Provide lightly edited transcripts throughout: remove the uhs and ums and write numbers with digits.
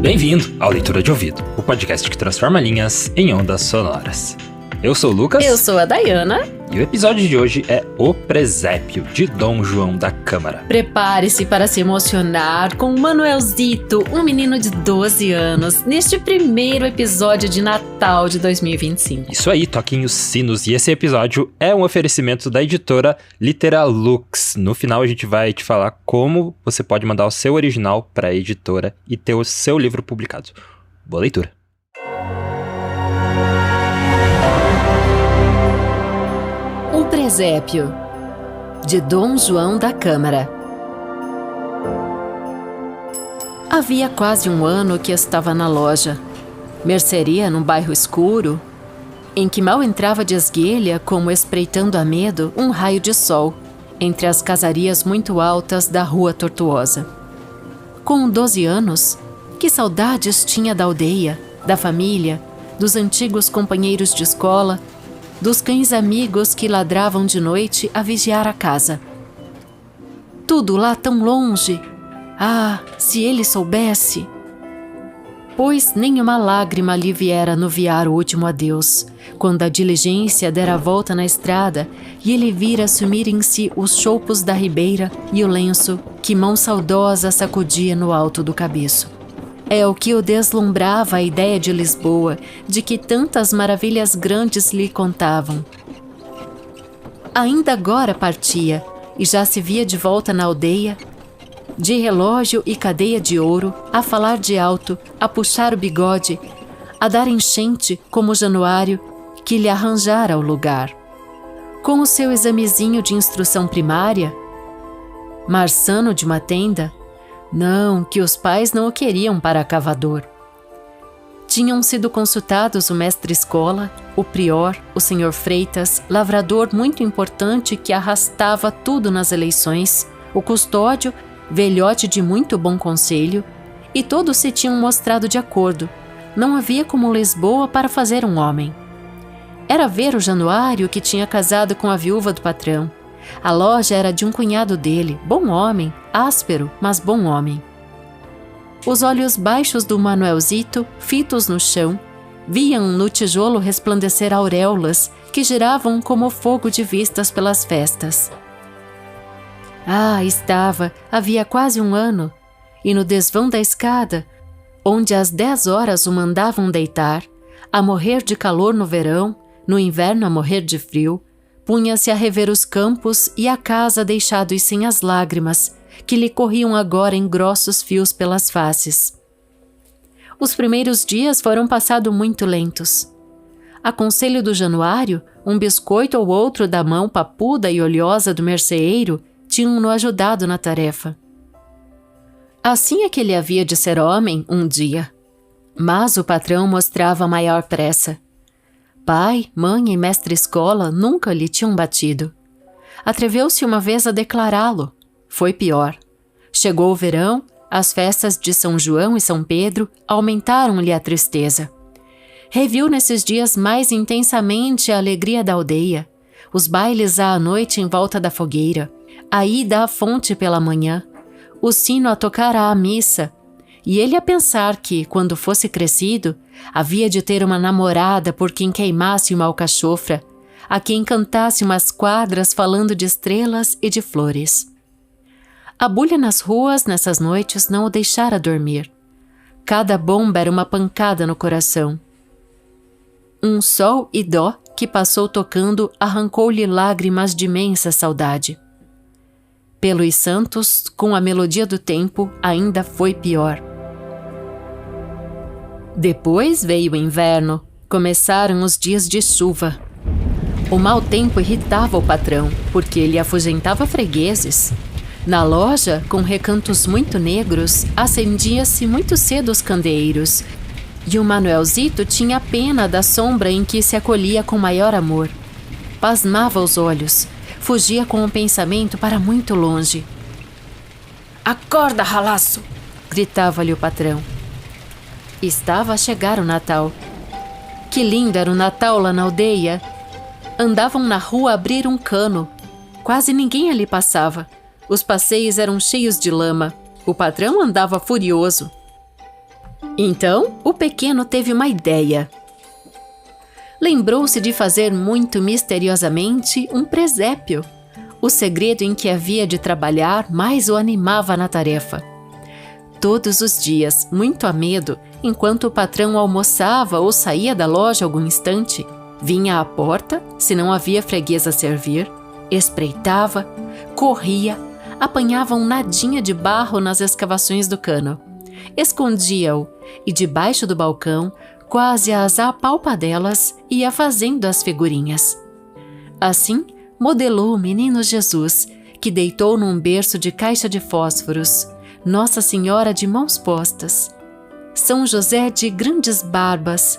Bem-vindo ao Leitura de Ouvido, o podcast que transforma linhas em ondas sonoras. Eu sou o Lucas. Eu sou a Dayana. E o episódio de hoje é O Presépio, de Dom João da Câmara. Prepare-se para se emocionar com Manuelzito, um menino de 12 anos, neste primeiro episódio de Natal de 2025. Isso aí, toquem os sinos. E esse episódio é um oferecimento da editora Literalux. No final a gente vai te falar como você pode mandar o seu original para a editora e ter o seu livro publicado. Boa leitura. O Presépio, de Dom João da Câmara. Havia quase um ano que estava na loja, mercearia num bairro escuro, em que mal entrava de esguelha, como espreitando a medo um raio de sol, entre as casarias muito altas da Rua Tortuosa. Com 12 anos, que saudades tinha da aldeia, da família, dos antigos companheiros de escola, dos cães amigos que ladravam de noite a vigiar a casa. Tudo lá tão longe. Ah, se ele soubesse! Pois nem uma lágrima lhe viera anuviar o último adeus, quando a diligência dera a volta na estrada e ele vira sumir em si os choupos da ribeira e o lenço que mão saudosa sacudia no alto do cabeço. É o que o deslumbrava a ideia de Lisboa, de que tantas maravilhas grandes lhe contavam. Ainda agora partia, e já se via de volta na aldeia, de relógio e cadeia de ouro, a falar de alto, a puxar o bigode, a dar enchente como Januário, que lhe arranjara o lugar. Com o seu examezinho de instrução primária, Marçano de uma tenda, não, que os pais não o queriam para cavador. Tinham sido consultados o mestre-escola, o prior, o senhor Freitas, lavrador muito importante que arrastava tudo nas eleições, o custódio, velhote de muito bom conselho, e todos se tinham mostrado de acordo. Não havia como Lisboa para fazer um homem. Era ver o Januário, que tinha casado com a viúva do patrão. A loja era de um cunhado dele, bom homem, áspero, mas bom homem. Os olhos baixos do Manuelzito, fitos no chão, viam no tijolo resplandecer auréolas que giravam como fogo de vistas pelas festas. Ah, havia quase um ano, e no desvão da escada, onde às 10 horas o mandavam deitar, a morrer de calor no verão, no inverno a morrer de frio, punha-se a rever os campos e a casa deixados sem as lágrimas, que lhe corriam agora em grossos fios pelas faces. Os primeiros dias foram passados muito lentos. A conselho do Januário, um biscoito ou outro da mão papuda e oleosa do merceeiro tinham-no ajudado na tarefa. Assim é que ele havia de ser homem um dia. Mas o patrão mostrava maior pressa. Pai, mãe e mestre-escola nunca lhe tinham batido. Atreveu-se uma vez a declará-lo. Foi pior. Chegou o verão, as festas de São João e São Pedro aumentaram-lhe a tristeza. Reviu nesses dias mais intensamente a alegria da aldeia, os bailes à noite em volta da fogueira, a ida à fonte pela manhã, o sino a tocar à missa, e ele a pensar que, quando fosse crescido, havia de ter uma namorada por quem queimasse uma alcachofra, a quem cantasse umas quadras falando de estrelas e de flores. A bulha nas ruas nessas noites não o deixara dormir. Cada bomba era uma pancada no coração. Um sol e dó que passou tocando arrancou-lhe lágrimas de imensa saudade. Pelos santos, com a melodia do tempo, ainda foi pior. Depois veio o inverno, começaram os dias de chuva. O mau tempo irritava o patrão, porque ele afugentava fregueses. Na loja, com recantos muito negros, acendia-se muito cedo os candeeiros, e o Manuelzito tinha pena da sombra em que se acolhia com maior amor. Pasmava os olhos, fugia com o pensamento para muito longe. «Acorda, ralaço!» gritava-lhe o patrão. Estava a chegar o Natal. Que lindo era o Natal lá na aldeia! Andavam na rua a abrir um cano. Quase ninguém ali passava. Os passeios eram cheios de lama. O patrão andava furioso. Então, o pequeno teve uma ideia. Lembrou-se de fazer muito misteriosamente um presépio. O segredo em que havia de trabalhar mais o animava na tarefa. Todos os dias, muito a medo, enquanto o patrão almoçava ou saía da loja algum instante, vinha à porta, se não havia freguês a servir, espreitava, corria, apanhava um nadinha de barro nas escavações do cano, escondia-o e, debaixo do balcão, quase às apalpadelas, ia fazendo as figurinhas. Assim, modelou o menino Jesus, que deitou num berço de caixa de fósforos, Nossa Senhora de mãos postas, São José de grandes barbas,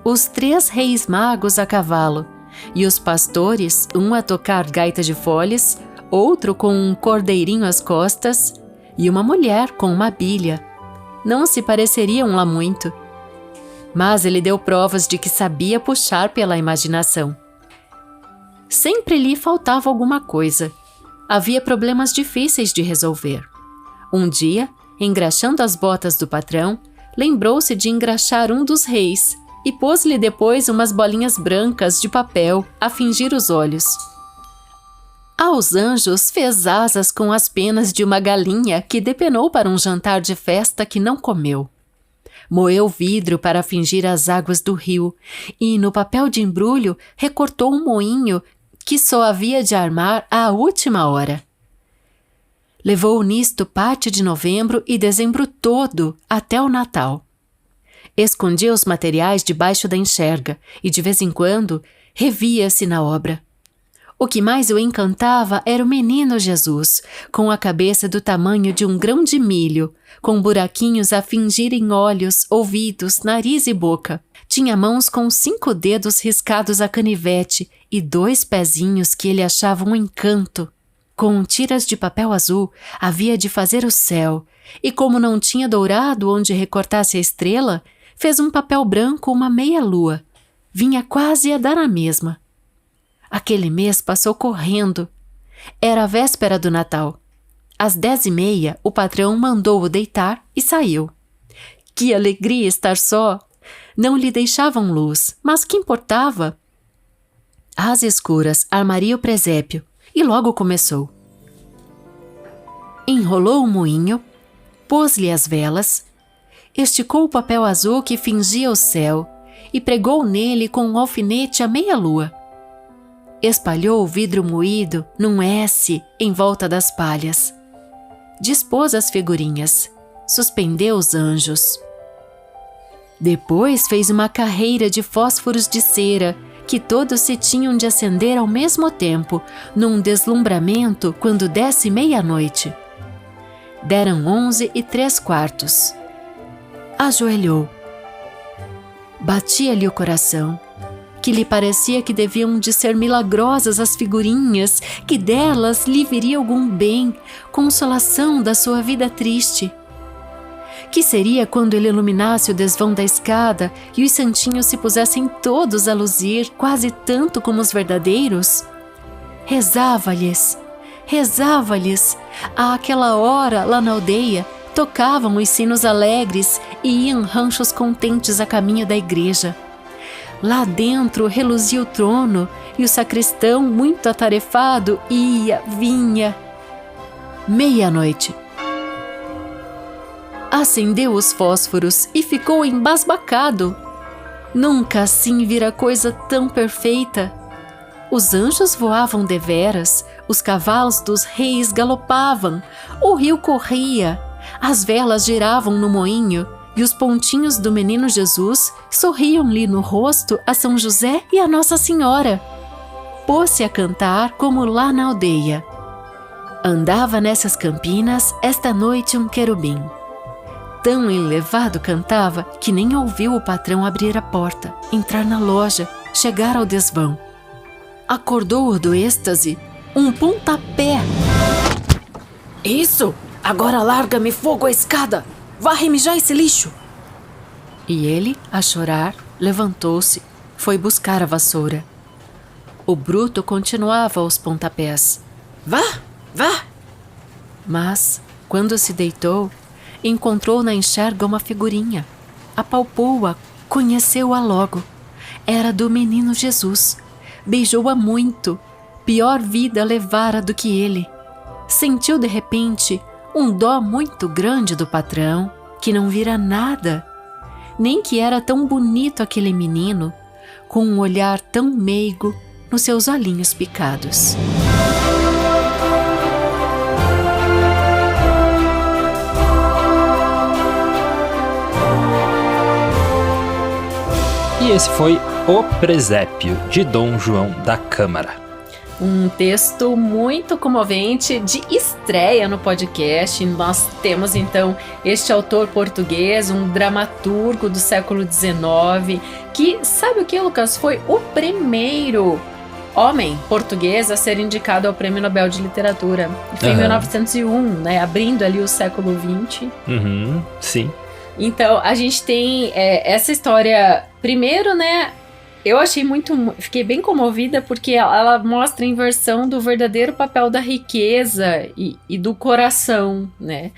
os 3 reis magos a cavalo, e os pastores, um a tocar gaita de folhas, outro com um cordeirinho às costas, e uma mulher com uma bilha. Não se pareceriam lá muito, mas ele deu provas de que sabia puxar pela imaginação. Sempre lhe faltava alguma coisa. Havia problemas difíceis de resolver. Um dia, engraxando as botas do patrão, lembrou-se de engraxar um dos reis e pôs-lhe depois umas bolinhas brancas de papel a fingir os olhos. Aos anjos fez asas com as penas de uma galinha que depenou para um jantar de festa que não comeu. Moeu vidro para fingir as águas do rio e, no papel de embrulho, recortou um moinho que só havia de armar à última hora. Levou nisto parte de novembro e dezembro todo até o Natal. Escondia os materiais debaixo da enxerga e, de vez em quando, revia-se na obra. O que mais o encantava era o menino Jesus, com a cabeça do tamanho de um grão de milho, com buraquinhos a fingirem olhos, ouvidos, nariz e boca. Tinha mãos com 5 dedos riscados a canivete e 2 pezinhos que ele achava um encanto. Com tiras de papel azul havia de fazer o céu, e como não tinha dourado onde recortasse a estrela, fez um papel branco uma meia-lua. Vinha quase a dar a mesma. Aquele mês passou correndo. Era a véspera do Natal. Às 10h30, o patrão mandou-o deitar e saiu. Que alegria estar só! Não lhe deixavam luz, mas que importava? Às escuras, armaria o presépio, e logo começou. Enrolou o moinho, pôs-lhe as velas, esticou o papel azul que fingia o céu e pregou nele com um alfinete a meia-lua. Espalhou o vidro moído num S em volta das palhas. Dispôs as figurinhas, suspendeu os anjos. Depois fez uma carreira de fósforos de cera que todos se tinham de acender ao mesmo tempo, num deslumbramento quando desse meia-noite. Deram 11h03. Ajoelhou. Batia-lhe o coração, que lhe parecia que deviam de ser milagrosas as figurinhas, que delas lhe viria algum bem, consolação da sua vida triste. Que seria quando ele iluminasse o desvão da escada e os santinhos se pusessem todos a luzir, quase tanto como os verdadeiros? Rezava-lhes. Àquela hora, lá na aldeia, tocavam os sinos alegres e iam ranchos contentes a caminho da igreja. Lá dentro reluzia o trono e o sacristão, muito atarefado, vinha. Meia-noite. Acendeu os fósforos e ficou embasbacado. Nunca assim vira coisa tão perfeita. Os anjos voavam deveras, os cavalos dos reis galopavam, o rio corria, as velas giravam no moinho e os pontinhos do menino Jesus sorriam-lhe no rosto a São José e a Nossa Senhora. Pôs-se a cantar como lá na aldeia. Andava nessas campinas esta noite um querubim. Tão elevado cantava que nem ouviu o patrão abrir a porta, entrar na loja, chegar ao desvão. Acordou-o do êxtase um pontapé. Isso! Agora larga-me fogo à escada! Varre-me já esse lixo! E ele, a chorar, levantou-se, foi buscar a vassoura. O bruto continuava aos pontapés. Vá! Mas, quando se deitou, encontrou na enxerga uma figurinha. Apalpou-a, conheceu-a logo. Era do menino Jesus. Beijou-a muito. Pior vida levara do que ele. Sentiu de repente um dó muito grande do patrão, que não vira nada, nem que era tão bonito aquele menino, com um olhar tão meigo nos seus olhinhos picados. E esse foi O Presépio, de Dom João da Câmara. Um texto muito comovente de estreia no podcast. Nós temos então este autor português, um dramaturgo do século XIX, que, sabe o que, Lucas? Foi o primeiro homem português a ser indicado ao Prêmio Nobel de Literatura. Foi em 1901, né? Abrindo ali o século XX. Sim. Então, a gente tem essa história, primeiro, né? Eu fiquei bem comovida porque ela mostra a inversão do verdadeiro papel da riqueza e do coração, né?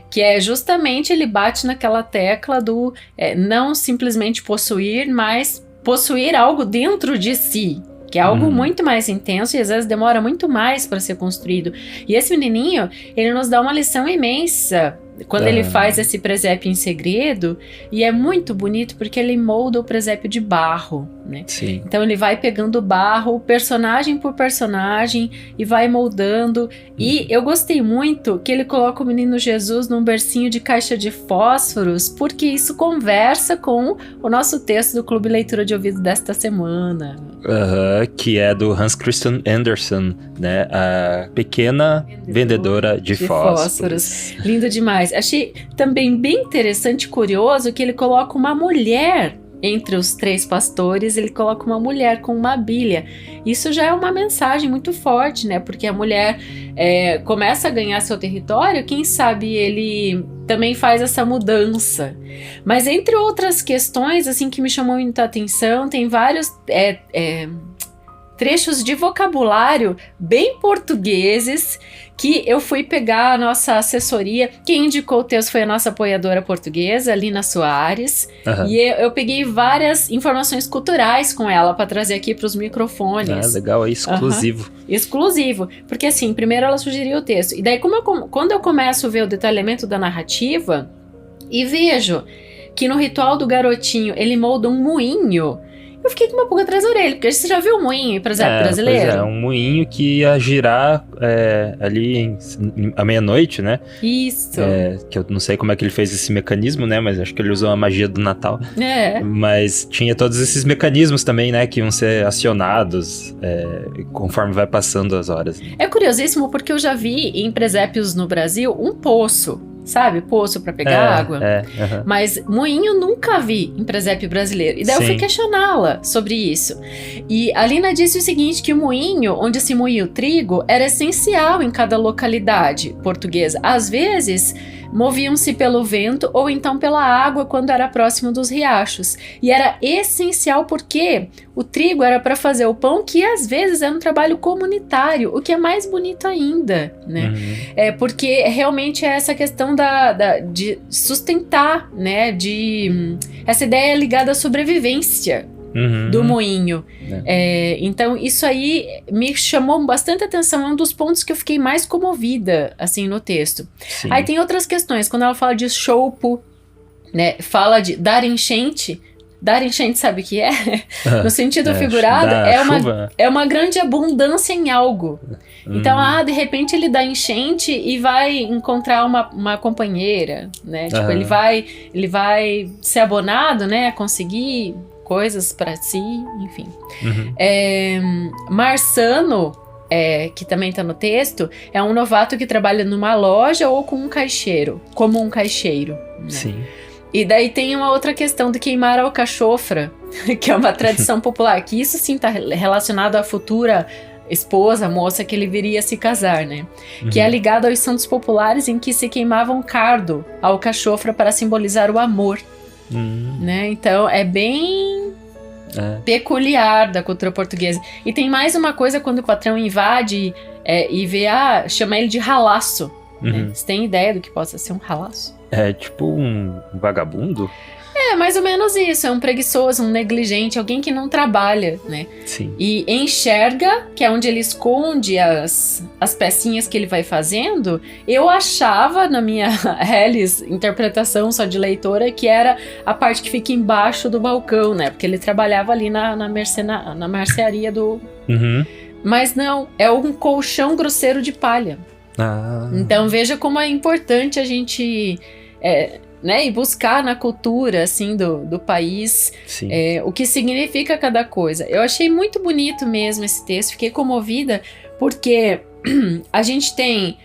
Que é justamente, ele bate naquela tecla do não simplesmente possuir, mas possuir algo dentro de si, que é algo muito mais intenso e às vezes demora muito mais para ser construído. E esse menininho, ele nos dá uma lição imensa quando ele faz esse presépio em segredo, e é muito bonito porque ele molda o presépio de barro, né? Sim. Então ele vai pegando barro, personagem por personagem, e vai moldando. E eu gostei muito que ele coloca o menino Jesus num bercinho de caixa de fósforos, porque isso conversa com o nosso texto do Clube Leitura de Ouvido desta semana. Que é do Hans Christian Andersen, né? A pequena vendedora de fósforos. Lindo demais. Achei também bem interessante e curioso que ele coloca uma mulher entre os 3 pastores, ele coloca uma mulher com uma bilha. Isso já é uma mensagem muito forte, né? Porque a mulher começa a ganhar seu território, quem sabe ele também faz essa mudança. Mas entre outras questões, assim, que me chamou muita atenção, tem vários trechos de vocabulário bem portugueses que eu fui pegar a nossa assessoria. Quem indicou o texto foi a nossa apoiadora portuguesa, Lina Soares. E eu peguei várias informações culturais com ela para trazer aqui para os microfones. Legal, é exclusivo. Exclusivo, porque assim, primeiro ela sugeriu o texto. E daí, quando eu começo a ver o detalhamento da narrativa e vejo que no ritual do garotinho ele molda um moinho, eu fiquei com uma pulga atrás da orelha, porque você já viu o moinho em presépio brasileiro? Pois um moinho que ia girar ali à meia-noite, né? Isso. Que eu não sei como é que ele fez esse mecanismo, né? Mas acho que ele usou a magia do Natal. Mas tinha todos esses mecanismos também, né? Que iam ser acionados conforme vai passando as horas. É curiosíssimo porque eu já vi em presépios no Brasil um poço. Sabe? Poço pra pegar água. Mas moinho nunca vi em presépio brasileiro. E daí eu fui questioná-la sobre isso. E a Lina disse o seguinte, que o moinho, onde se moía o trigo, era essencial em cada localidade portuguesa. Às vezes, moviam-se pelo vento ou então pela água quando era próximo dos riachos. E era essencial porque o trigo era para fazer o pão, que às vezes era um trabalho comunitário, o que é mais bonito ainda, né? Porque realmente é essa questão de sustentar, né? Essa ideia ligada à sobrevivência do moinho. Então isso aí me chamou bastante atenção, é um dos pontos que eu fiquei mais comovida assim no texto. Sim. Aí tem outras questões, quando ela fala de choupo, né, fala de dar enchente, sabe o que é? No sentido figurado, é uma grande abundância em algo. Então, de repente ele dá enchente e vai encontrar uma companheira, né? Tipo, ele vai ser abonado, né? Conseguir coisas para si, enfim. Marçano, que também tá no texto, é um novato que trabalha numa loja ou como um caixeiro, né? Sim. E daí tem uma outra questão de queimar a alcachofra, que é uma tradição popular, que isso sim tá relacionado à futura esposa, moça que ele viria a se casar, né? Que é ligado aos santos populares em que se queimavam cardo, a alcachofra, para simbolizar o amor. Né? Então é bem peculiar da cultura portuguesa. E tem mais uma coisa, quando o patrão invade e vê, chama ele de ralaço. Né? Você tem ideia do que possa ser um ralaço? É tipo um vagabundo? É, mais ou menos isso. É um preguiçoso, um negligente, alguém que não trabalha, né? Sim. E enxerga, que é onde ele esconde as pecinhas que ele vai fazendo. Eu achava, na minha reles interpretação só de leitora, que era a parte que fica embaixo do balcão, né? Porque ele trabalhava ali na mercearia do... Mas não, é um colchão grosseiro de palha. Então veja como é importante a gente... né, e buscar na cultura assim do país o que significa cada coisa. Eu achei muito bonito mesmo esse texto, fiquei comovida porque a gente tem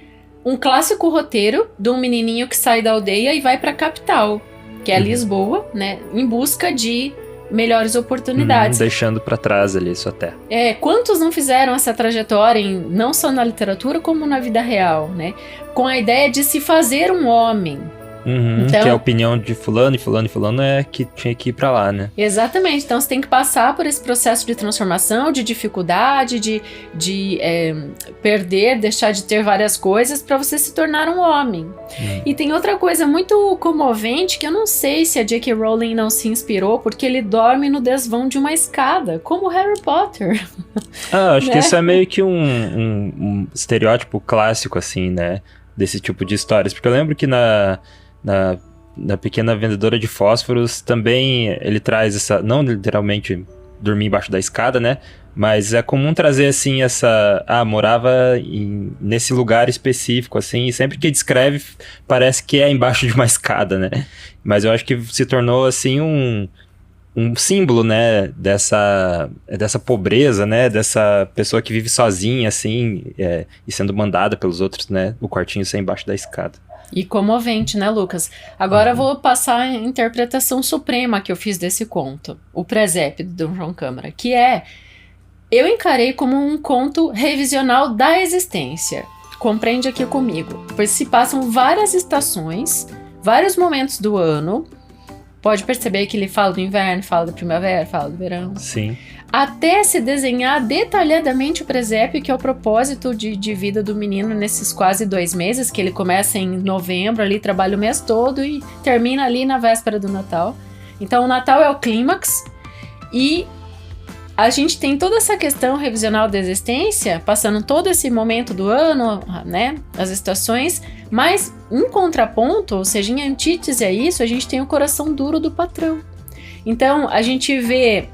um clássico roteiro de um menininho que sai da aldeia e vai para a capital, que é Lisboa, né, em busca de melhores oportunidades. Deixando para trás ali sua terra. Quantos não fizeram essa trajetória não só na literatura como na vida real, né, com a ideia de se fazer um homem. Então, que a opinião de fulano e fulano e fulano é que tinha que ir pra lá, né? Exatamente, então você tem que passar por esse processo de transformação, de dificuldade, de perder, deixar de ter várias coisas para você se tornar um homem. E tem outra coisa muito comovente que eu não sei se a J.K. Rowling não se inspirou, porque ele dorme no desvão de uma escada, como Harry Potter. Acho que isso é meio que um estereótipo clássico, assim, né? Desse tipo de histórias, porque eu lembro que na Pequena Vendedora de Fósforos também ele traz essa, não literalmente dormir embaixo da escada, né, mas é comum trazer assim essa, morava nesse lugar específico, assim, e sempre que descreve parece que é embaixo de uma escada, né, mas eu acho que se tornou assim um símbolo, né, dessa pobreza, né, dessa pessoa que vive sozinha, assim, e sendo mandada pelos outros, né, o quartinho ser embaixo da escada. E comovente, né, Lucas? Agora eu vou passar a interpretação suprema que eu fiz desse conto, o presépio de Dom João Câmara, que eu encarei como um conto revisional da existência. Compreende aqui comigo, pois se passam várias estações, vários momentos do ano. Pode perceber que ele fala do inverno, fala da primavera, fala do verão. Sim. Até se desenhar detalhadamente o presépio, que é o propósito de vida do menino nesses quase 2 meses, que ele começa em novembro, ali trabalha o mês todo e termina ali na véspera do Natal. Então o Natal é o clímax e a gente tem toda essa questão revisional da existência, passando todo esse momento do ano, né, as estações, mas em contraponto, ou seja, em antítese a isso, a gente tem o coração duro do patrão. Então a gente vê...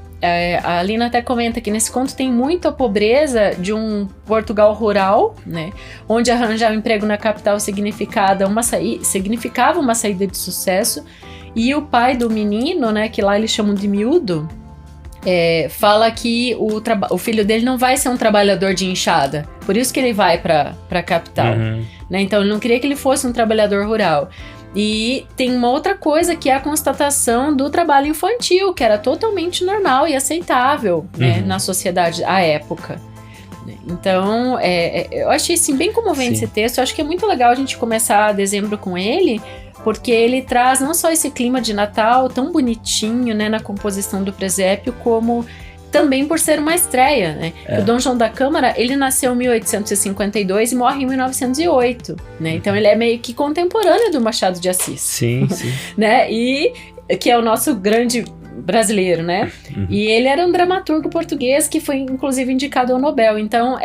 a Lina até comenta que nesse conto tem muito a pobreza de um Portugal rural, né, onde arranjar um emprego na capital significava uma saída de sucesso, e o pai do menino, né, que lá eles chamam de miúdo, fala que o filho dele não vai ser um trabalhador de enxada, por isso que ele vai para a capital, né, então ele não queria que ele fosse um trabalhador rural. E tem uma outra coisa que é a constatação do trabalho infantil, que era totalmente normal e aceitável, né, na sociedade à época. Então, eu achei assim, bem comovente esse texto. Eu acho que é muito legal a gente começar dezembro com ele, porque ele traz não só esse clima de Natal tão bonitinho, né, na composição do presépio, como também por ser uma estreia, né? O Dom João da Câmara, ele nasceu em 1852 e morre em 1908, né? Então ele é meio que contemporâneo do Machado de Assis. Sim. Né? E que é o nosso grande brasileiro, né? E ele era um dramaturgo português que foi inclusive indicado ao Nobel. Então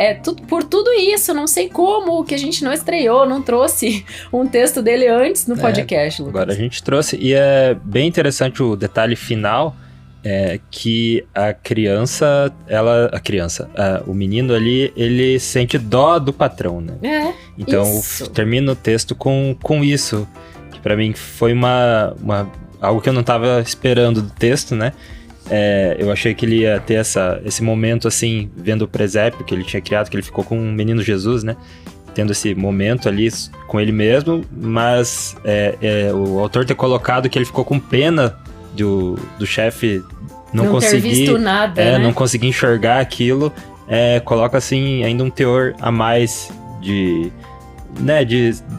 por tudo isso, não sei como que a gente não estreou, não trouxe um texto dele antes no podcast, Lucas. Agora a gente trouxe, e é bem interessante o detalhe final, que o menino ali, ele sente dó do patrão, né? Então termina o texto com isso, que pra mim foi algo que eu não tava esperando do texto, né? Eu achei que ele ia ter esse momento, assim, vendo o presépio que ele tinha criado, que ele ficou com o menino Jesus, né? Tendo esse momento ali com ele mesmo, mas o autor ter colocado que ele ficou com pena do chefe não conseguir ter visto nada, né? Não conseguir enxergar aquilo, coloca assim ainda um teor a mais de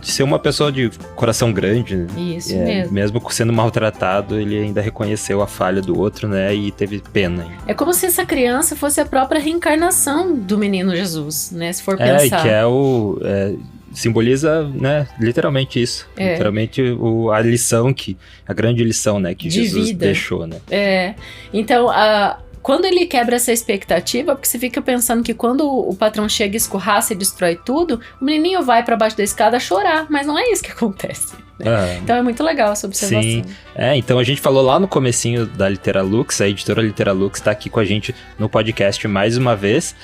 ser uma pessoa de coração grande, né? Isso mesmo. Mesmo sendo maltratado, ele ainda reconheceu a falha do outro, né? E teve pena. É como se essa criança fosse a própria reencarnação do menino Jesus, né? Se for pensar. Que simboliza, né, literalmente isso. Literalmente a grande lição, né, que de Jesus vida. deixou, né? Então, quando ele quebra essa expectativa, porque você fica pensando que quando o patrão chega, escorraça e destrói tudo, o menininho vai pra baixo da escada chorar, mas não é isso que acontece. Né? Então é muito legal essa observação. Sim, então a gente falou lá no comecinho da Literalux, a editora Literalux tá aqui com a gente no podcast mais uma vez,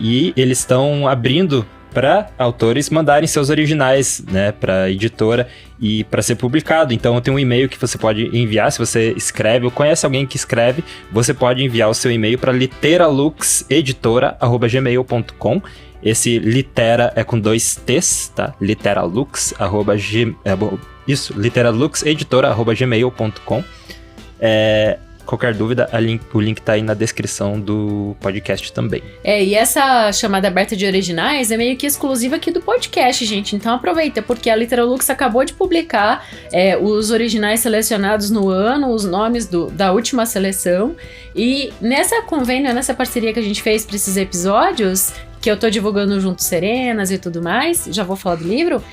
e eles estão abrindo para autores mandarem seus originais, né, para editora e para ser publicado. Então tem um e-mail que você pode enviar, se você escreve ou conhece alguém que escreve, você pode enviar o seu e-mail para literaluxeditora@gmail.com. Esse litera é com 2 T's, tá? literaluxeditora@gmail.com. Qualquer dúvida, o link tá aí na descrição do podcast também. E essa chamada aberta de originais é meio que exclusiva aqui do podcast, gente. Então aproveita, porque a Literalux acabou de publicar os originais selecionados no ano, os nomes da última seleção. E nessa parceria que a gente fez para esses episódios, que eu tô divulgando junto Serenas e tudo mais, já vou falar do livro,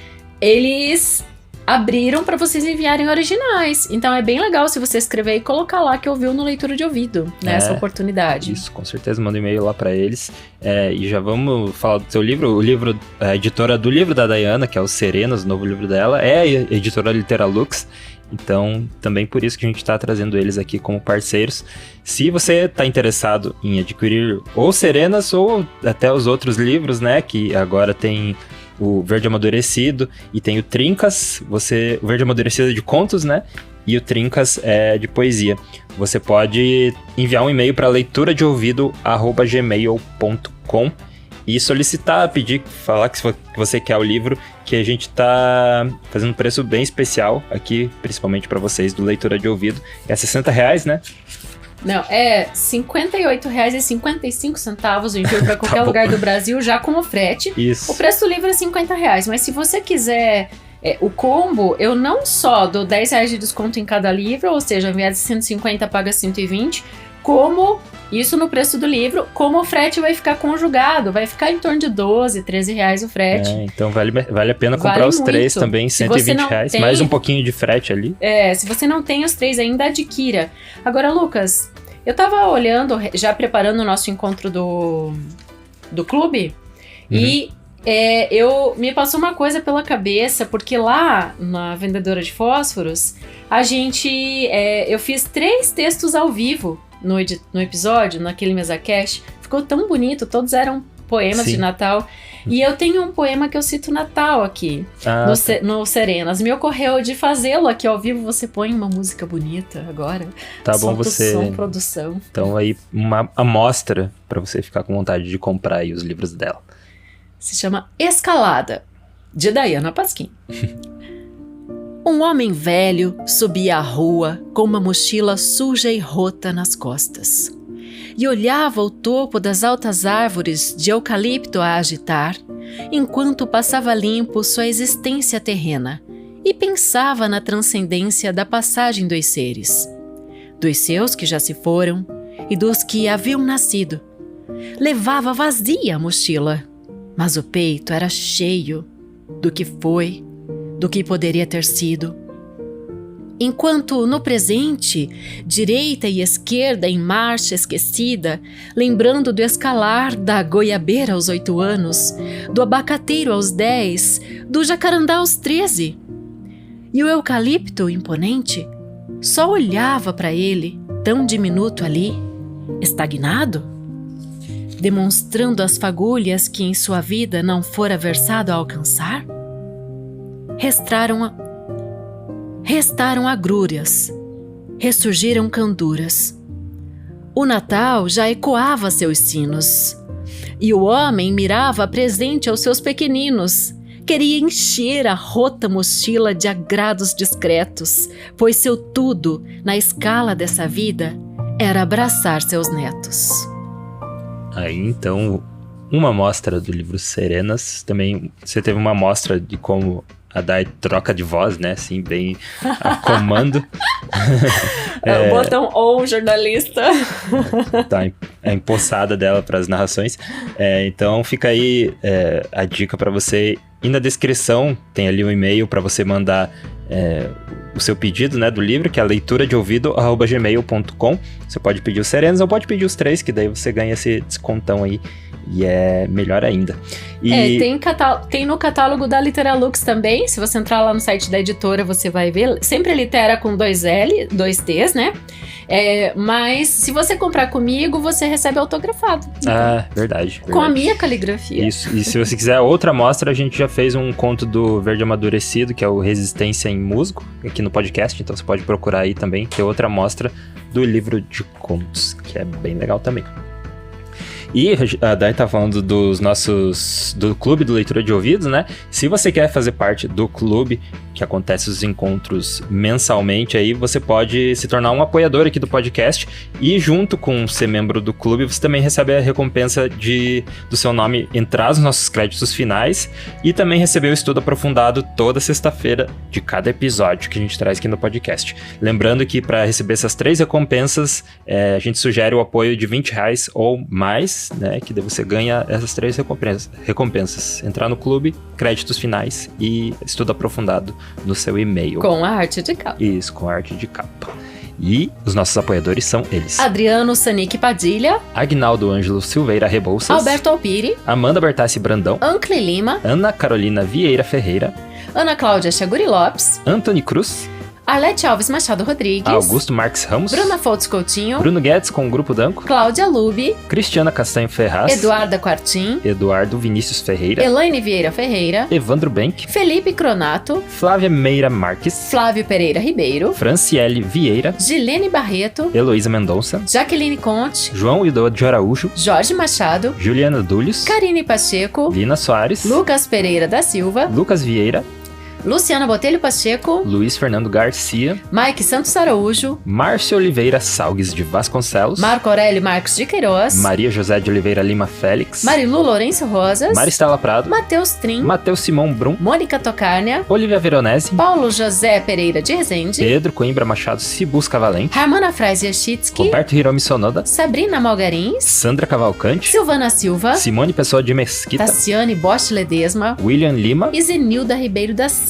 eles abriram para vocês enviarem originais. Então é bem legal se você escrever e colocar lá que ouviu no Leitura de Ouvido, né? Essa oportunidade. Isso, com certeza, manda um e-mail lá para eles. E já vamos falar do seu livro. O livro, a editora do livro da Dayana, que é o Serenas, o novo livro dela, é a editora Literalux. Então, também por isso que a gente está trazendo eles aqui como parceiros. Se você está interessado em adquirir ou Serenas ou até os outros livros, né, que agora tem o Verde Amadurecido e tem o Trincas, o Verde Amadurecido é de contos, né, e o Trincas é de poesia. Você pode enviar um e-mail para leituradeouvido@gmail.com e solicitar, falar que você quer o livro, que a gente tá fazendo um preço bem especial aqui, principalmente para vocês do Leitura de Ouvido. É R$60, né? Não, é R$58,55 o envio para qualquer lugar do Brasil, já com o frete. Isso. O preço do livro é R$50, mas se você quiser o combo, eu não só dou R$10 de desconto em cada livro, ou seja, ao invés de 150 paga 120, como isso no preço do livro, como o frete vai ficar conjugado, vai ficar em torno de R$12, R$13 o frete. Então vale a pena comprar os 3 também, R$120, mais um pouquinho de frete ali. Se você não tem os 3 ainda, adquira. Agora, Lucas, eu tava olhando, já preparando o nosso encontro do clube, e me passou uma coisa pela cabeça, porque lá na vendedora de fósforos, eu fiz 3 textos ao vivo no episódio, naquele MesaCast. Ficou tão bonito, todos eram poemas de Natal. E eu tenho um poema que eu cito Natal aqui, no Serenas. Me ocorreu de fazê-lo aqui ao vivo. Você põe uma música bonita agora. Tá bom, você... som, produção. Então aí, uma amostra pra você ficar com vontade de comprar aí os livros dela. Se chama Escalada, de Dayana Pasquim. Um homem velho subia a rua com uma mochila suja e rota nas costas e olhava o topo das altas árvores de eucalipto a agitar, enquanto passava limpo sua existência terrena e pensava na transcendência da passagem dos seres, dos seus que já se foram e dos que haviam nascido. Levava vazia a mochila, mas o peito era cheio do que foi, do que poderia ter sido. Enquanto no presente, direita e esquerda em marcha esquecida, lembrando do escalar da goiabeira aos 8 anos, do abacateiro aos 10, do jacarandá aos 13. E o eucalipto imponente só olhava para ele, tão diminuto ali, estagnado, demonstrando as fagulhas que em sua vida não fora versado a alcançar. Restaram agrúrias, ressurgiram canduras. O Natal já ecoava seus sinos, e o homem mirava presente aos seus pequeninos. Queria encher a rota mochila de agrados discretos, pois seu tudo, na escala dessa vida, era abraçar seus netos. Aí, então, uma amostra do livro Serenas. Também você teve uma amostra de como a Day troca de voz, né? Assim, bem a comando. O botão ou jornalista. Tá a empossada dela para as narrações. Então fica aí a dica para você E na descrição tem ali um e-mail para você mandar o seu pedido, né, do livro, que é leituradeouvido@gmail.com. Você pode pedir os Serenos ou pode pedir os 3, que daí você ganha esse descontão aí. E é melhor ainda. Tem no catálogo da Literalux também. Se você entrar lá no site da editora, você vai ver. Sempre litera com 2L, 2Ts, né? Mas se você comprar comigo, você recebe autografado. Ah, verdade. Com a minha caligrafia. Isso. E se você quiser outra amostra, a gente já fez um conto do Verde Amadurecido, que é o Resistência em Musgo, aqui no podcast. Então você pode procurar aí também. Tem outra amostra do livro de contos, que é bem legal também. E a Dai tá falando do Clube do Leitura de Ouvidos, né? Se você quer fazer parte do clube, que acontece os encontros mensalmente aí, você pode se tornar um apoiador aqui do podcast e junto com ser membro do clube, você também recebe a recompensa do seu nome entrar nos nossos créditos finais e também receber o estudo aprofundado toda sexta-feira de cada episódio que a gente traz aqui no podcast. Lembrando que para receber essas 3 recompensas, a gente sugere o apoio de R$20 ou mais, né, que daí você ganha essas 3 recompensas. Entrar no clube, créditos finais e estudo aprofundado no seu e-mail. Com a arte de capa. Isso, com a arte de capa. E os nossos apoiadores são eles: Adriano Sanic Padilha, Agnaldo Ângelo Silveira Rebouças, Alberto Alpiri, Amanda Bertassi Brandão, Ancle Lima, Ana Carolina Vieira Ferreira, Ana Cláudia Chaguri Lopes, Anthony Cruz, Arlete Alves Machado Rodrigues, Augusto Marques Ramos, Bruna Foltz Coutinho, Bruno Guedes com o Grupo Danco, Cláudia Lubi, Cristiana Castanho Ferraz, Eduarda Quartim, Eduardo Vinícius Ferreira, Elaine Vieira Ferreira, Evandro Benck, Felipe Cronato, Flávia Meira Marques, Flávio Pereira Ribeiro, Franciele Vieira, Gilene Barreto, Heloísa Mendonça, Jaqueline Conte, João Idoa de Araújo, Jorge Machado, Juliana Dúlios, Karine Pacheco, Lina Soares, Lucas Pereira da Silva, Lucas Vieira, Luciana Botelho Pacheco, Luiz Fernando Garcia, Mike Santos Araújo, Márcio Oliveira Salgues de Vasconcelos, Marco Aurélio Marcos de Queiroz, Maria José de Oliveira Lima Félix, Marilu Lourenço Rosas, Maristela Prado, Matheus Trim, Matheus Simão Brum, Mônica Tocárnia, Olivia Veronese, Paulo José Pereira de Rezende, Pedro Coimbra Machado Cibusca Valente, Ramana Frais Yashitsky, Roberto Hiromi Sonoda, Sabrina Malgarins, Sandra Cavalcante, Silvana Silva, Simone Pessoa de Mesquita, Tassiane Bosch Ledesma, William Lima e Zenilda Ribeiro da Silva.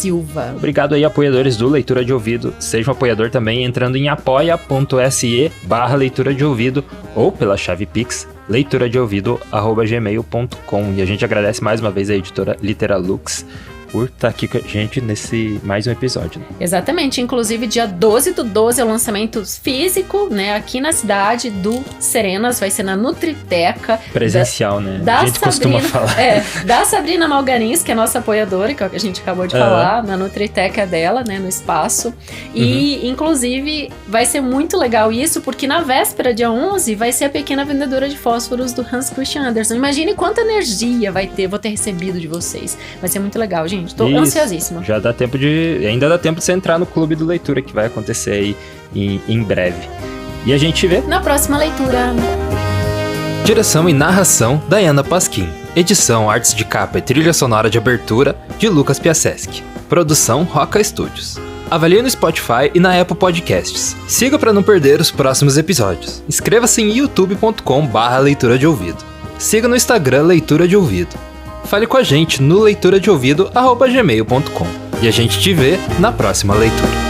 Obrigado aí, apoiadores do Leitura de Ouvido. Seja um apoiador também entrando em apoia.se/leitura de ouvido ou pela chave Pix leituradeouvido@gmail.com. E a gente agradece mais uma vez a editora Literalux por estar aqui com a gente nesse mais um episódio. Exatamente, inclusive dia 12/12 é o lançamento físico, né, aqui na cidade do Serenas, vai ser na Nutriteca. Presencial, né? Da A gente Sabrina, costuma falar. Da Sabrina Malgarins, que é nossa apoiadora, que é o que a gente acabou de falar, na Nutriteca dela, né, no espaço. E, inclusive, vai ser muito legal isso, porque na véspera, dia 11, vai ser a pequena vendedora de fósforos do Hans Christian Andersen. Imagine quanta energia vou ter recebido de vocês. Vai ser muito legal, gente. Tô ansiosíssima. Já dá tempo ainda dá tempo de você entrar no Clube do Leitura, que vai acontecer aí em breve. E a gente vê na próxima leitura. Direção e narração, Dayana Pasquim. Edição, artes de capa e trilha sonora de abertura, de Lucas Piaseschi. Produção, Roca Studios. Avalie no Spotify e na Apple Podcasts. Siga para não perder os próximos episódios. Inscreva-se em youtube.com/leitura de ouvido. Siga no Instagram Leitura de Ouvido. Fale com a gente no leituradeouvido@gmail.com. E a gente te vê na próxima leitura.